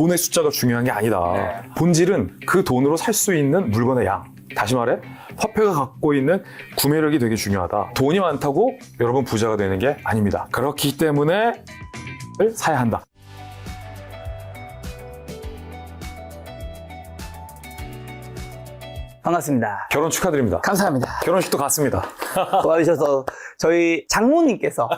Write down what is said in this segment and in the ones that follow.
돈의 숫자가 중요한 게 아니다. 본질은 그 돈으로 살 수 있는 물건의 양. 다시 말해 화폐가 갖고 있는 구매력이 되게 중요하다. 돈이 많다고 여러분 부자가 되는 게 아닙니다. 그렇기 때문에 사야 한다. 반갑습니다. 결혼 축하드립니다. 감사합니다. 결혼식도 갔습니다. 도와주셔서 저희 장모님께서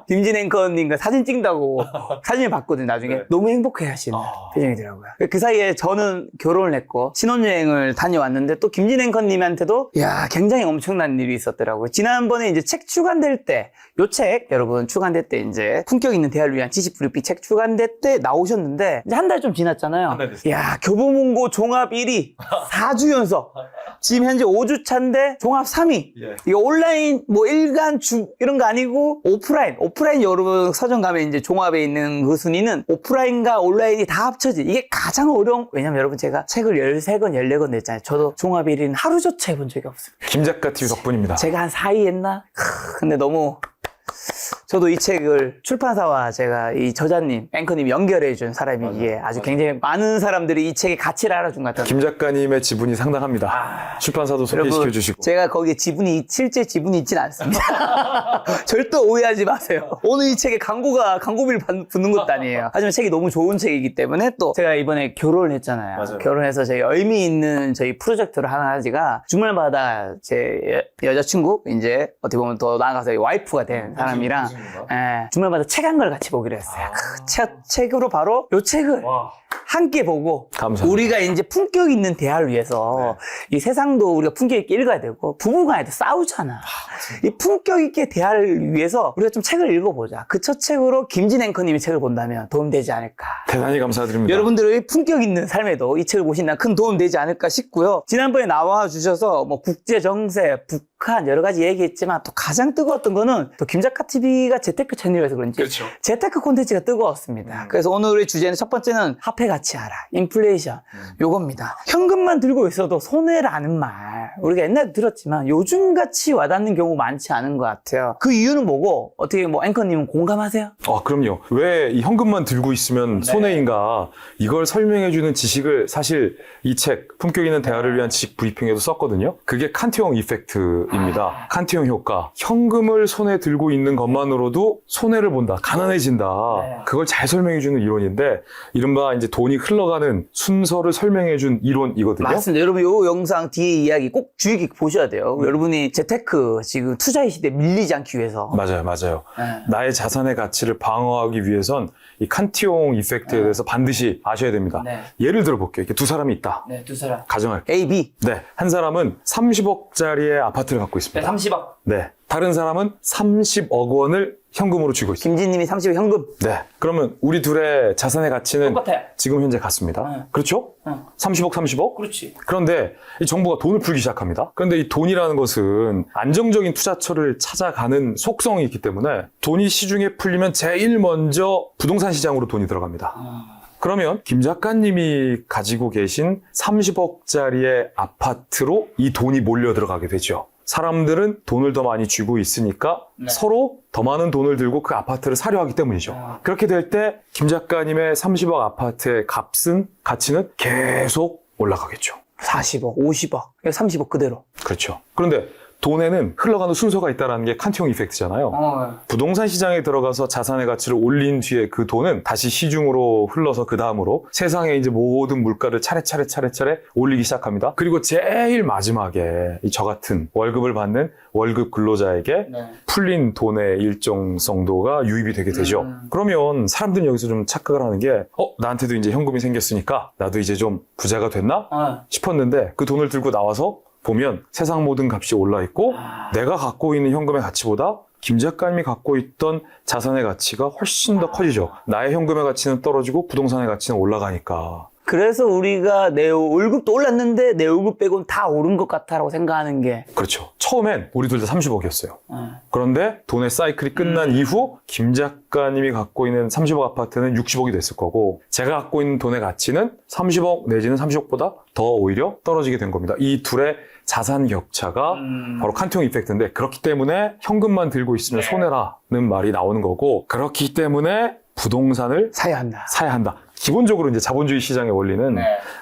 김진 앵커님과 사진 찍는다고 사진을 봤거든요. 나중에 네. 너무 행복해 하시는 표정이더라고요. 그 사이에 저는 결혼을 했고 신혼여행을 다녀왔는데 또 김진 앵커님한테도 굉장히 엄청난 일이 있었더라고요. 지난번에 이제 책 출간될 때 요 책 여러분 출간될 때 이제 품격 있는 대화를 위한 지식 브리핑 책 출간될 때 나오셨는데 이제 한 달 좀 지났잖아요. 한달 됐어요. 교보문고 종합 1위 4주 연속 지금 현재 5주 차인데 종합 3위. 이거 온라인 뭐 일간 주 이런 거 아니고 오프라인 여러분 서점 가면 이제 종합에 있는 그 순위는 오프라인과 온라인이 다 합쳐지. 이게 가장 어려운. 왜냐면 여러분 제가 책을 13권 14권 냈잖아요. 저도 종합 1위는 하루조차 해본 적이 없습니다. 김 작가 TV 덕분입니다. 제가 한 4위 했나? 근데 너무 저도 이 책을 출판사와 제가 이 저자님, 앵커님 연결해준 사람이기에 아주 굉장히 많은 사람들이 이 책의 가치를 알아준 것 같아요. 김 작가님의 지분이 상당합니다. 출판사도 소개시켜 주시고. 제가 거기에 실제 지분이 있진 않습니다. 절대 오해하지 마세요. 오늘 이 책에 광고비를 붙는 것도 아니에요. 하지만 책이 너무 좋은 책이기 때문에 또 제가 이번에 결혼을 했잖아요. 맞아요. 결혼해서 저희 의미 있는 저희 프로젝트를 하나가 주말마다 제 여자친구, 이제 어떻게 보면 더 나아가서 와이프가 된 사람이랑 주말마다 책 한 걸 같이 보기로 했어요. 그 책으로 바로 이 책을 함께 보고 감사합니다. 우리가 이제 품격 있는 대화를 위해서 이 세상도 우리가 품격 있게 읽어야 되고 부부간에도 싸우잖아. 이 품격 있게 대화를 위해서 우리가 좀 책을 읽어보자. 그 첫 책으로 김진 앵커님의 책을 본다면 도움되지 않을까. 대단히 감사드립니다. 여러분들의 품격 있는 삶에도 이 책을 보신다면 큰 도움 되지 않을까 싶고요. 지난번에 나와 주셔서 뭐 국제 정세, 북한 여러 가지 얘기했지만 또 가장 뜨거웠던 거는 또 김작가 TV가 재테크 채널이라서 그런지 그렇죠. 재테크 콘텐츠가 뜨거웠습니다. 그래서 오늘의 주제는 첫 번째는 화폐 가치 알아. 인플레이션. 요겁니다. 현금만 들고 있어도 손해라는 말. 우리가 옛날에 들었지만 요즘같이 와닿는 경우 많지 않은 것 같아요. 그 이유는 뭐고 어떻게 뭐 앵커님은 공감하세요? 그럼요. 왜 이 현금만 들고 있으면 손해인가 이걸 설명해주는 지식을 사실 이 책 품격 있는 대화를 위한 지식 브리핑에도 썼거든요. 그게 칸트용 이펙트입니다. 칸트용 효과. 현금을 손에 들고 있는 것만으로도 손해를 본다. 가난해진다. 그걸 잘 설명해주는 이론인데 이른바 이제 돈이 흘러가는 순서를 설명해준 이론이거든요. 맞습니다. 여러분 요 영상 뒤에 이야기 꼭 주의 깊게 보셔야 돼요. 여러분이 재테크 지금 투자의 시대에 밀리지 않기 위해서 맞아요. 나의 자산의 가치를 방어하기 위해선 이 칸티용 이펙트에 대해서 반드시 아셔야 됩니다. 예를 들어 볼게요. 이렇게 두 사람이 있다. 두 사람. 가정할게요. A, B. 네. 한 사람은 30억짜리의 아파트를 갖고 있습니다. 30억. 네. 다른 사람은 30억 원을 현금으로 쥐고 있습니다. 김진님이 30억 현금. 네. 그러면 우리 둘의 자산의 가치는 똑같아요. 지금 현재 같습니다. 그렇죠? 30억? 그렇지. 그런데 이 정부가 돈을 풀기 시작합니다. 그런데 이 돈이라는 것은 안정적인 투자처를 찾아가는 속성이 있기 때문에 돈이 시중에 풀리면 제일 먼저 부동산 시장으로 돈이 들어갑니다. 그러면 김 작가님이 가지고 계신 30억짜리의 아파트로 이 돈이 몰려 들어가게 되죠. 사람들은 돈을 더 많이 쥐고 있으니까 서로 더 많은 돈을 들고 그 아파트를 사려 하기 때문이죠. 그렇게 될 때 김 작가님의 30억 아파트의 가치는 계속 올라가겠죠. 40억, 50억, 30억 그대로. 그렇죠. 그런데 돈에는 흘러가는 순서가 있다는 게 칸티용 이펙트잖아요. 부동산 시장에 들어가서 자산의 가치를 올린 뒤에 그 돈은 다시 시중으로 흘러서 그 다음으로 세상에 이제 모든 물가를 차례차례 올리기 시작합니다. 그리고 제일 마지막에 저 같은 월급을 받는 월급 근로자에게 풀린 돈의 일정 정도가 유입이 되게 되죠. 그러면 사람들은 여기서 좀 착각을 하는 게 나한테도 이제 현금이 생겼으니까 나도 이제 좀 부자가 됐나 싶었는데 그 돈을 들고 나와서 보면 세상 모든 값이 올라 있고 내가 갖고 있는 현금의 가치보다 김 작가님이 갖고 있던 자산의 가치가 훨씬 더 커지죠. 나의 현금의 가치는 떨어지고 부동산의 가치는 올라가니까. 그래서 우리가 내 월급도 올랐는데 내 월급 빼고는 다 오른 것 같다라고 생각하는 게. 그렇죠. 처음엔 우리 둘 다 30억이었어요. 그런데 돈의 사이클이 끝난 이후 김 작가님이 갖고 있는 30억 아파트는 60억이 됐을 거고 제가 갖고 있는 돈의 가치는 30억 내지는 30억보다 더 오히려 떨어지게 된 겁니다. 이 둘의 자산 격차가 바로 칸티용 이펙트인데 그렇기 때문에 현금만 들고 있으면 손해라는 말이 나오는 거고 그렇기 때문에 부동산을 사야 한다. 사야 한다. 기본적으로 이제 자본주의 시장의 원리는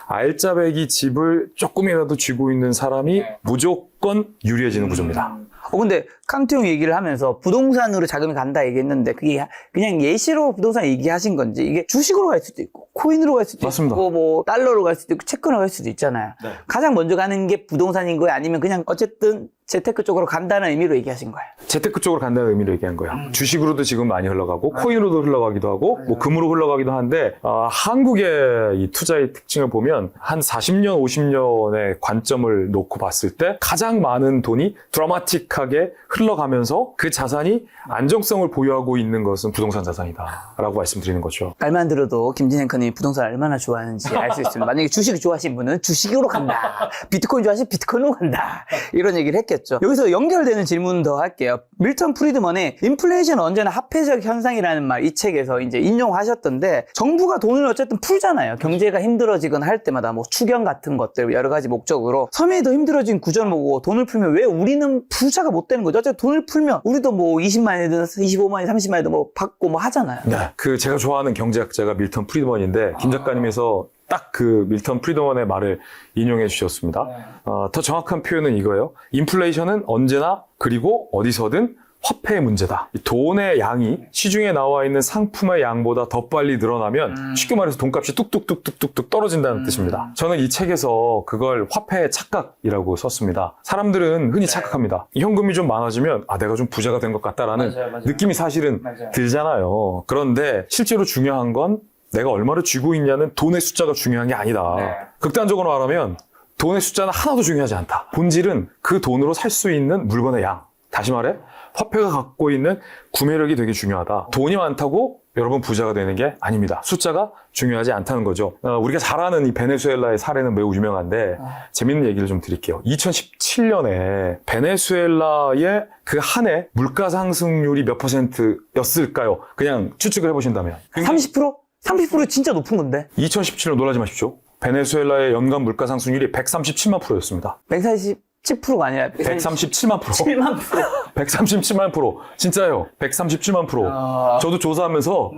알짜배기 집을 조금이라도 쥐고 있는 사람이 무조건 유리해지는 구조입니다. 근데 캉트 형 얘기를 하면서 부동산으로 자금이 간다 얘기했는데 그게 그냥 예시로 부동산 얘기하신 건지 이게 주식으로 갈 수도 있고 코인으로 갈 수도 맞습니다. 있고 뭐 달러로 갈 수도 있고 채권으로 갈 수도 있잖아요. 네. 가장 먼저 가는 게 부동산인 거예요? 아니면 그냥 어쨌든 재테크 쪽으로 간다는 의미로 얘기하신 거예요? 재테크 쪽으로 간다는 의미로 얘기한 거예요. 주식으로도 지금 많이 흘러가고 코인으로도 흘러가기도 하고 뭐 금으로 흘러가기도 하는데 한국의 이 투자의 특징을 보면 한 40년, 50년의 관점을 놓고 봤을 때 가장 많은 돈이 드라마틱하게 흘러가면서 그 자산이 안정성을 보유하고 있는 것은 부동산 자산이다라고 말씀드리는 거죠. 말만 들어도 김진 앵커님이 부동산을 얼마나 좋아하는지 알 수 있습니다. 만약에 주식을 좋아하시는 분은 주식으로 간다. 비트코인 좋아하시면 비트코인으로 간다. 이런 얘기를 했겠죠. 여기서 연결되는 질문 더 할게요. 밀턴 프리드먼의 인플레이션은 언제나 화폐적 현상이라는 말 이 책에서 이제 인용하셨던데 정부가 돈을 어쨌든 풀잖아요. 경제가 힘들어지거나 할 때마다 뭐 추경 같은 것들 여러 가지 목적으로 섬이 더 힘들어진 구조를 보고 돈을 풀면 왜 우리는 부자가 못 되는 거죠? 어쨌든 돈을 풀면 우리도 뭐 20만이든 25만이든 30만이든 뭐 받고 뭐 하잖아요. 네. 그 제가 좋아하는 경제학자가 밀턴 프리드먼인데 김 작가님에서 딱 그 밀턴 프리드먼의 말을 인용해 주셨습니다. 더 정확한 표현은 이거예요. 인플레이션은 언제나 그리고 어디서든 화폐의 문제다. 돈의 양이 시중에 나와 있는 상품의 양보다 더 빨리 늘어나면 쉽게 말해서 돈값이 뚝뚝뚝뚝뚝 떨어진다는 뜻입니다. 저는 이 책에서 그걸 화폐의 착각이라고 썼습니다. 사람들은 흔히 착각합니다. 현금이 좀 많아지면 내가 좀 부자가 된 것 같다라는 느낌이 사실은 들잖아요. 그런데 실제로 중요한 건 내가 얼마를 쥐고 있냐는 돈의 숫자가 중요한 게 아니다. 극단적으로 말하면 돈의 숫자는 하나도 중요하지 않다. 본질은 그 돈으로 살 수 있는 물건의 양. 다시 말해 화폐가 갖고 있는 구매력이 되게 중요하다. 돈이 많다고 여러분 부자가 되는 게 아닙니다. 숫자가 중요하지 않다는 거죠. 우리가 잘 아는 이 베네수엘라의 사례는 매우 유명한데 재밌는 얘기를 좀 드릴게요. 2017년에 베네수엘라의 그 한 해 물가 상승률이 몇 %였을까요? 그냥 추측을 해보신다면. 30%? 30% 진짜 높은 건데. 2017년 놀라지 마십시오. 베네수엘라의 연간 물가 상승률이 137만 %였습니다. 147%가 아니라 137만 %. 7만 %. 137만 %. 진짜요. 137만 %. 저도 조사하면서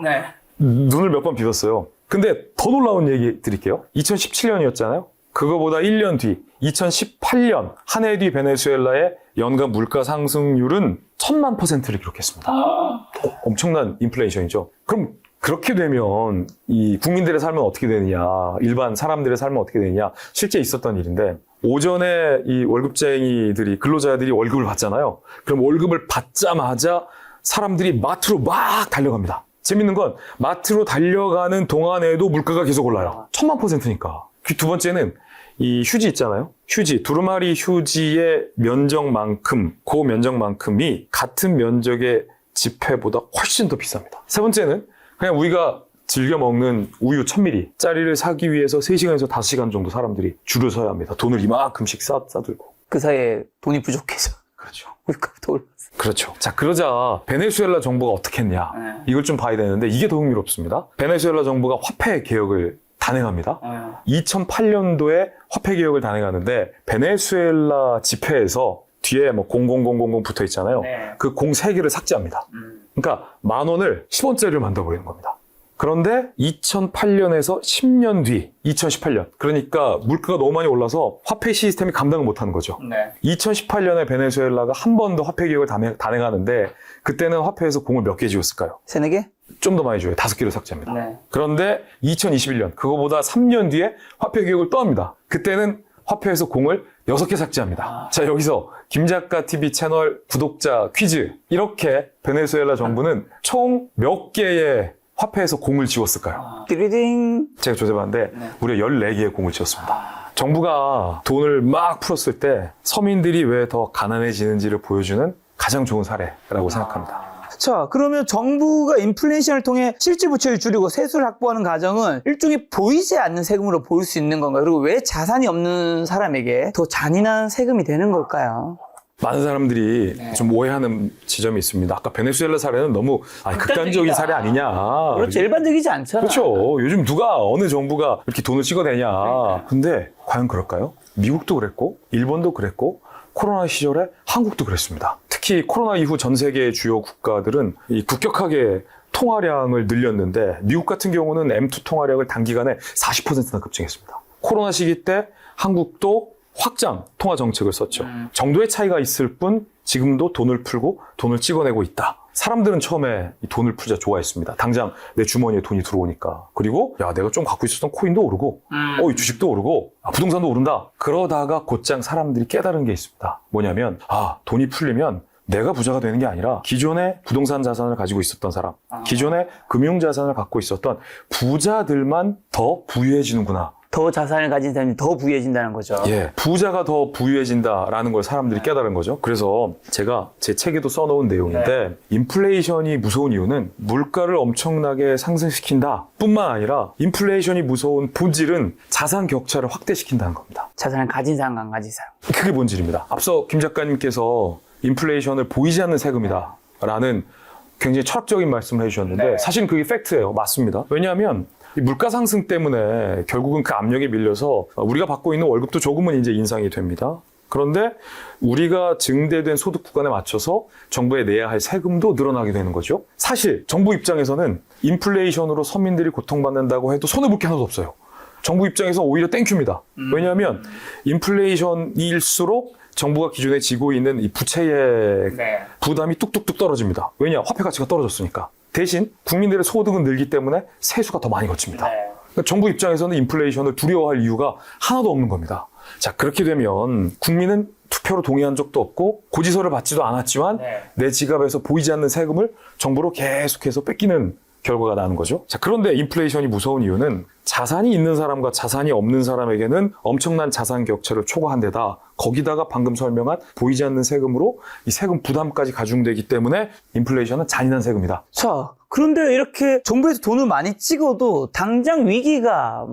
눈을 몇 번 비웠어요. 근데 더 놀라운 얘기 드릴게요. 2017년이었잖아요. 그거보다 1년 뒤 2018년 한 해 뒤 베네수엘라의 연간 물가 상승률은 1000만 %를 기록했습니다. 엄청난 인플레이션이죠. 그럼 그렇게 되면 이 국민들의 삶은 어떻게 되느냐, 일반 사람들의 삶은 어떻게 되느냐, 실제 있었던 일인데 오전에 이 월급쟁이들이 근로자들이 월급을 받잖아요. 그럼 월급을 받자마자 사람들이 마트로 막 달려갑니다. 재밌는 건 마트로 달려가는 동안에도 물가가 계속 올라요. 1000만 %니까. 두 번째는 이 휴지 있잖아요. 휴지, 두루마리 휴지의 면적만큼, 그 면적만큼이 같은 면적의 지폐보다 훨씬 더 비쌉니다. 세 번째는 그냥 우리가 즐겨 먹는 우유 1000ml짜리를 사기 위해서 3시간에서 5시간 정도 사람들이 줄을 서야 합니다. 돈을 이만큼씩 싸들고. 그 사이에 돈이 부족해서. 그렇죠. 물가부터 올랐어. 그렇죠. 자, 그러자 베네수엘라 정부가 어떻게 했냐. 이걸 좀 봐야 되는데 이게 더 흥미롭습니다. 베네수엘라 정부가 화폐 개혁을 단행합니다. 2008년도에 화폐 개혁을 단행하는데 베네수엘라 지폐에서 뒤에 뭐 00000 붙어 있잖아요. 그 03개를 삭제합니다. 그러니까 10,000원을 10원짜리를 만들어버리는 겁니다. 그런데 2008년에서 10년 뒤 2018년 그러니까 물가가 너무 많이 올라서 화폐 시스템이 감당을 못하는 거죠. 2018년에 베네수엘라가 한 번 더 화폐 개혁을 단행하는데 그때는 화폐에서 공을 몇 개 지웠을까요? 3, 4개? 좀 더 많이 줘요. 5개를 삭제합니다. 그런데 2021년 그거보다 3년 뒤에 화폐 개혁을 또 합니다. 그때는 화폐에서 공을 6개 삭제합니다. 자, 여기서 김작가 TV 채널 구독자 퀴즈. 이렇게 베네수엘라 정부는 총 몇 개의 화폐에서 공을 지웠을까요? 띠리딩. 제가 조사해봤는데 무려 14개의 공을 지웠습니다. 정부가 돈을 막 풀었을 때 서민들이 왜 더 가난해지는지를 보여주는 가장 좋은 사례라고 생각합니다. 자, 그러면 정부가 인플레이션을 통해 실질 부채를 줄이고 세수를 확보하는 과정은 일종의 보이지 않는 세금으로 보일 수 있는 건가요? 그리고 왜 자산이 없는 사람에게 더 잔인한 세금이 되는 걸까요? 많은 사람들이 좀 오해하는 지점이 있습니다. 아까 베네수엘라 사례는 너무 극단적인 사례 아니냐. 그렇죠. 일반적이지 않잖아. 그렇죠. 요즘 누가 어느 정부가 이렇게 돈을 찍어내냐. 근데 과연 그럴까요? 미국도 그랬고 일본도 그랬고 코로나 시절에 한국도 그랬습니다. 특히 코로나 이후 전 세계 주요 국가들은 이 급격하게 통화량을 늘렸는데 미국 같은 경우는 M2 통화량을 단기간에 40%나 급증했습니다. 코로나 시기 때 한국도 확장 통화 정책을 썼죠. 정도의 차이가 있을 뿐 지금도 돈을 풀고 돈을 찍어내고 있다. 사람들은 처음에 이 돈을 풀자 좋아했습니다. 당장 내 주머니에 돈이 들어오니까. 그리고 야, 내가 좀 갖고 있었던 코인도 오르고 이 주식도 오르고 부동산도 오른다. 그러다가 곧장 사람들이 깨달은 게 있습니다. 뭐냐면 돈이 풀리면 내가 부자가 되는 게 아니라 기존에 부동산 자산을 가지고 있었던 사람, 기존에 금융 자산을 갖고 있었던 부자들만 더 부유해지는구나. 더 자산을 가진 사람이 더 부유해진다는 거죠. 예, 부자가 더 부유해진다라는 걸 사람들이 깨달은 거죠. 그래서 제가 제 책에도 써놓은 내용인데 인플레이션이 무서운 이유는 물가를 엄청나게 상승시킨다 뿐만 아니라 인플레이션이 무서운 본질은 자산 격차를 확대시킨다는 겁니다. 자산을 가진 사람과 안 가진 사람. 그게 본질입니다. 앞서 김 작가님께서 인플레이션을 보이지 않는 세금이다 라는 굉장히 철학적인 말씀을 해주셨는데 사실은 그게 팩트예요. 맞습니다. 왜냐하면 이 물가 상승 때문에 결국은 그 압력에 밀려서 우리가 받고 있는 월급도 조금은 이제 인상이 됩니다. 그런데 우리가 증대된 소득 구간에 맞춰서 정부에 내야 할 세금도 늘어나게 되는 거죠. 사실 정부 입장에서는 인플레이션으로 서민들이 고통받는다고 해도 손해볼 게 하나도 없어요. 정부 입장에서 오히려 땡큐입니다. 왜냐하면 인플레이션일수록 정부가 기존에 지고 있는 이 부채의 부담이 뚝뚝뚝 떨어집니다. 왜냐? 화폐 가치가 떨어졌으니까. 대신 국민들의 소득은 늘기 때문에 세수가 더 많이 거칩니다. 그러니까 정부 입장에서는 인플레이션을 두려워할 이유가 하나도 없는 겁니다. 자, 그렇게 되면 국민은 투표로 동의한 적도 없고 고지서를 받지도 않았지만 내 지갑에서 보이지 않는 세금을 정부로 계속해서 뺏기는 결과가 나는 거죠. 자, 그런데 인플레이션이 무서운 이유는 자산이 있는 사람과 자산이 없는 사람에게는 엄청난 자산 격차를 초과한 데다 거기다가 방금 설명한 보이지 않는 세금으로 이 세금 부담까지 가중되기 때문에 인플레이션은 잔인한 세금이다. 자, 그런데 이렇게 정부에서 돈을 많이 찍어도 당장 위기가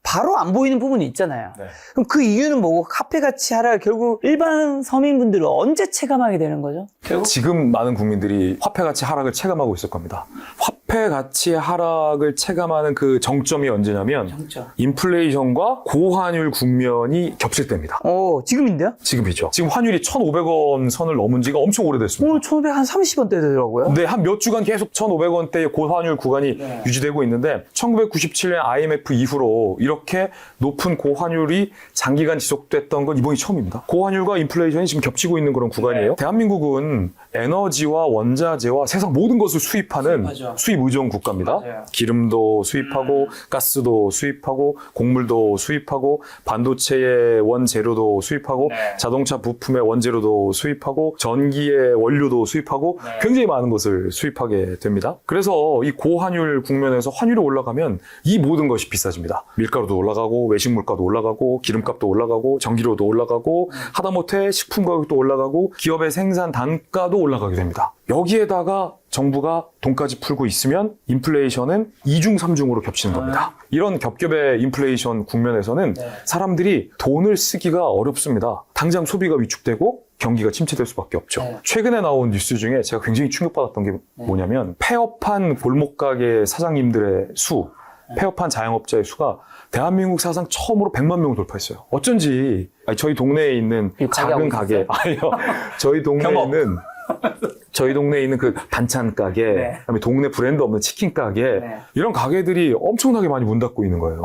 바로 안 보이는 부분이 있잖아요. 그럼 그 이유는 뭐고 화폐 가치 하락 결국 일반 서민분들은 언제 체감하게 되는 거죠? 결국? 지금 많은 국민들이 화폐 가치 하락을 체감하고 있을 겁니다. 화폐 가치 하락을 체감하는 그 정점이 언제냐면 인플레이션과 고환율 국면이 겹칠 때입니다. 지금인데요? 지금이죠. 지금 환율이 1,500원 선을 넘은 지가 엄청 오래됐습니다. 오늘 1,500 한 30원대 되더라고요. 네, 한 몇 주간 계속 1,500원대의 고환율 구간이 유지되고 있는데 1997년 IMF 이후로 이렇게 높은 고환율이 장기간 지속됐던 건 이번이 처음입니다. 고환율과 인플레이션이 지금 겹치고 있는 그런 구간이에요. 대한민국은 에너지와 원자재와 세상 모든 것을 수입하는 수입 의존 국가입니다. 기름도 수입하고 가스도 수입하고 곡물도 수입하고 반도체의 원재료도 수입하고 자동차 부품의 원재료도 수입하고 전기의 원료도 수입하고 굉장히 많은 것을 수입하게 됩니다. 그래서 이 고환율 국면에서 환율이 올라가면 이 모든 것이 비싸집니다. 밀가루도 올라가고 외식 물가도 올라가고 기름값도 올라가고 전기료도 올라가고 하다못해 식품 가격도 올라가고 기업의 생산 단가도 올라가게 됩니다. 여기에다가 정부가 돈까지 풀고 있으면 인플레이션은 2중 3중으로 겹치는 겁니다. 이런 겹겹의 인플레이션 국면에서는 사람들이 돈을 쓰기가 어렵습니다. 당장 소비가 위축되고 경기가 침체될 수밖에 없죠. 최근에 나온 뉴스 중에 제가 굉장히 충격받았던 게 뭐냐면 폐업한 골목가게 사장님들의 수, 폐업한 자영업자의 수가 대한민국 사상 처음으로 100만 명을 돌파했어요. 어쩐지 저희 동네에 있는 작은 가게, 저희 동네에 있는 그 반찬 가게, 그다음에 동네 브랜드 없는 치킨 가게, 이런 가게들이 엄청나게 많이 문 닫고 있는 거예요.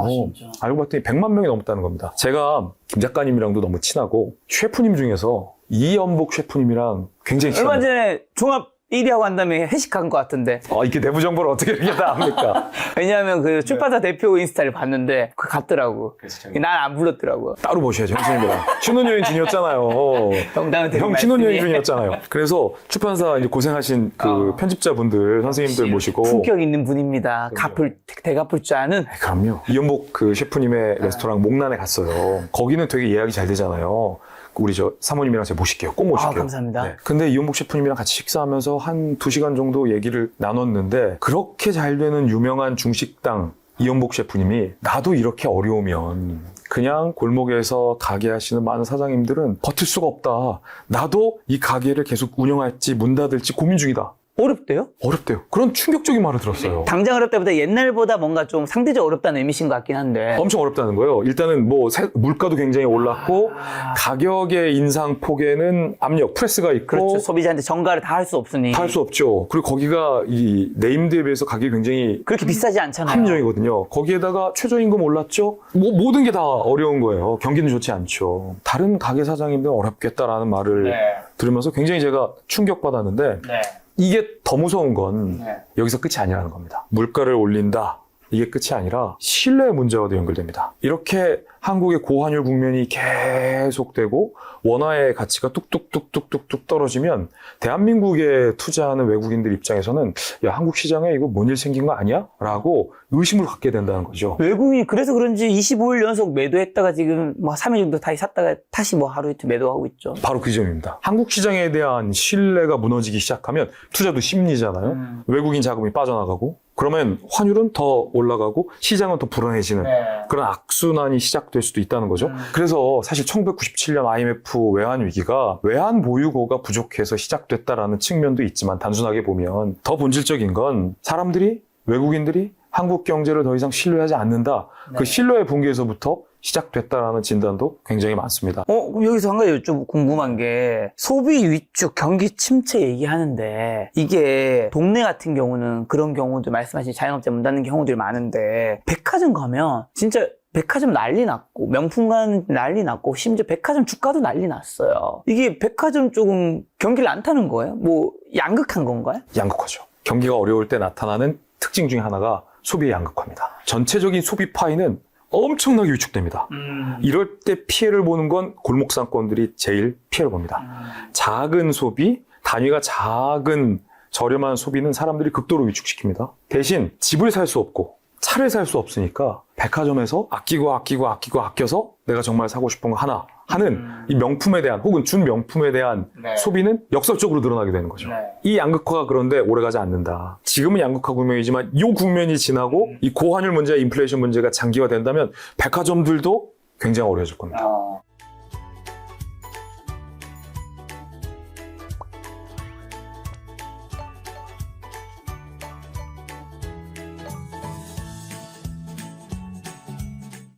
알고 봤더니 100만 명이 넘었다는 겁니다. 제가 김 작가님이랑도 너무 친하고 셰프님 중에서 이연복 셰프님이랑 굉장히 친합니다. 얼마 전에 종합 1위하고 한 다음에 회식한 것 같은데. 이렇게 내부 정보를 어떻게 이렇게 다 압니까? 왜냐하면 그 출판사 대표 인스타를 봤는데 그 갔더라고. 난 안 불렀더라고. 따로 보셔야죠, 형수님이랑. 신혼여행 중이었잖아요. 형 신혼여행 중이었잖아요. 그래서 출판사 이제 고생하신 그 편집자분들, 선생님들 모시고. 품격 있는 분입니다. 대갚을 줄 아는. 그럼요. 이연복 그 셰프님의 레스토랑 목란에 갔어요. 거기는 되게 예약이 잘 되잖아요. 우리 사모님이랑 제가 모실게요. 꼭 모실게요. 감사합니다. 근데 이연복 셰프님이랑 같이 식사하면서 한 2시간 정도 얘기를 나눴는데 그렇게 잘 되는 유명한 중식당 이연복 셰프님이 나도 이렇게 어려우면 그냥 골목에서 가게 하시는 많은 사장님들은 버틸 수가 없다. 나도 이 가게를 계속 운영할지 문 닫을지 고민 중이다. 어렵대요? 어렵대요. 그런 충격적인 말을 들었어요. 당장 어렵다보다 옛날보다 뭔가 좀 상대적 어렵다는 의미신 것 같긴 한데. 엄청 어렵다는 거예요. 일단은 뭐 물가도 굉장히 올랐고 가격의 인상폭에는 압력, 프레스가 있고 그렇죠. 소비자한테 전가를 다 할 수 없으니. 다 할 수 없죠. 그리고 거기가 이 네임드에 비해서 가격이 굉장히 그렇게 비싸지 않잖아요. 합리적이거든요. 거기에다가 최저임금 올랐죠. 뭐 모든 게 다 어려운 거예요. 경기는 좋지 않죠. 다른 가게 사장님들 어렵겠다라는 말을 네. 들으면서 굉장히 제가 충격받았는데 네. 이게 더 무서운 건 네. 여기서 끝이 아니라는 겁니다. 물가를 올린다. 이게 끝이 아니라 신뢰 문제와도 연결됩니다. 이렇게 한국의 고환율 국면이 계속되고 원화의 가치가 뚝뚝뚝뚝뚝뚝 떨어지면 대한민국에 투자하는 외국인들 입장에서는 야, 한국 시장에 이거 뭔 일 생긴 거 아니야? 라고 의심을 갖게 된다는 거죠. 외국인이 그래서 그런지 25일 연속 매도했다가 지금 뭐 3일 정도 다시 샀다가 다시 뭐 하루 이틀 매도하고 있죠. 바로 그 점입니다. 한국 시장에 대한 신뢰가 무너지기 시작하면 투자도 심리잖아요. 외국인 자금이 빠져나가고 그러면 환율은 더 올라가고 시장은 더 불안해지는 그런 악순환이 시작될 수도 있다는 거죠. 그래서 사실 1997년 IMF 외환 위기가 외환 보유고가 부족해서 시작됐다라는 측면도 있지만 단순하게 보면 더 본질적인 건 사람들이 외국인들이 한국 경제를 더 이상 신뢰하지 않는다. 그 신뢰의 붕괴에서부터 시작됐다라는 진단도 굉장히 많습니다. 그럼 여기서 한 가지 좀 궁금한 게 소비 위축, 경기 침체 얘기하는데 이게 동네 같은 경우는 그런 경우도 말씀하신 자영업자 문 닫는 경우들이 많은데 백화점 가면 진짜 백화점 난리 났고 명품관 난리 났고 심지어 백화점 주가도 난리 났어요. 이게 백화점 쪽은 경기를 안 타는 거예요? 뭐 양극한 건가요? 양극화죠. 경기가 어려울 때 나타나는 특징 중에 하나가 소비의 양극화입니다. 전체적인 소비 파이는 엄청나게 위축됩니다. 이럴 때 피해를 보는 건 골목 상권들이 제일 피해를 봅니다. 작은 소비, 단위가 작은 저렴한 소비는 사람들이 극도로 위축시킵니다. 대신 집을 살 수 없고 차를 살 수 없으니까 백화점에서 아껴서 내가 정말 사고 싶은 거 하나 하는 이 명품에 대한 혹은 준명품에 대한 소비는 역설적으로 늘어나게 되는 거죠. 이 양극화가 그런데 오래가지 않는다. 지금은 양극화 국면이지만 이 국면이 지나고 이 고환율 문제, 인플레이션 문제가 장기화된다면 백화점들도 굉장히 어려워질 겁니다.